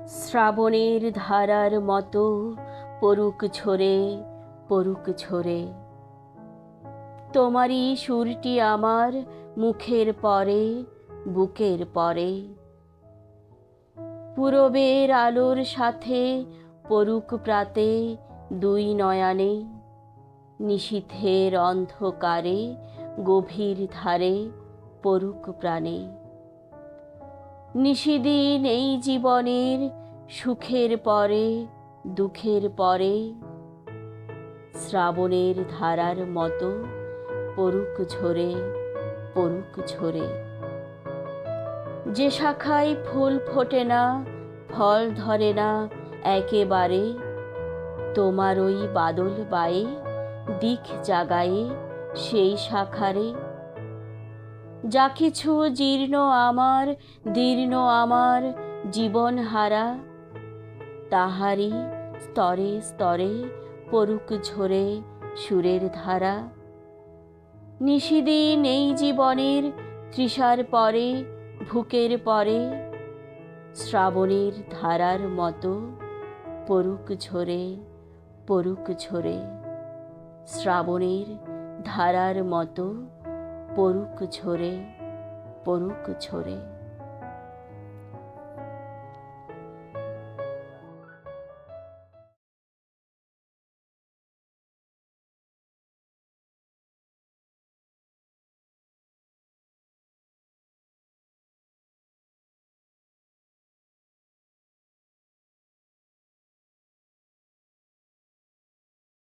শ্রাবণের ধারার মতো পড়ুক ঝরে, পড়ুক ঝরে। তোমারই সুরটি আমার মুখের পরে, বুকের পরে। পূরবের আলোর সাথে পড়ুক প্রাতে দুই নয়নে। নিশীথের অন্ধকারে গভীর ধারে পড়ুক প্রাণে। নিশিদিন এই জীবনের সুখের পরে, দুঃখের পরে। শ্রাবণের ধারার মতো পড়ুক ঝরে, পড়ুক ঝরে। যে শাখায় ফুল ফোটে না, ফল ধরে না একেবারে, তোমার ওই বাদল বায়ে দিক জাগায়ে সেই শাখারে। যা কিছু জীর্ণ আমার, দীর্ণ আমার জীবন হারা, তাহারি স্তরে স্তরে পড়ুক ঝরে সুরের ধারা। নিশিদিন এই জীবনের তৃষার পরে, ভুকের পরে। শ্রাবণের ধারার মতো পড়ুক ঝরে, পড়ুক ঝরে। শ্রাবণের ধারার মতো পড়ুক ঝরে, পড়ুক ঝরে।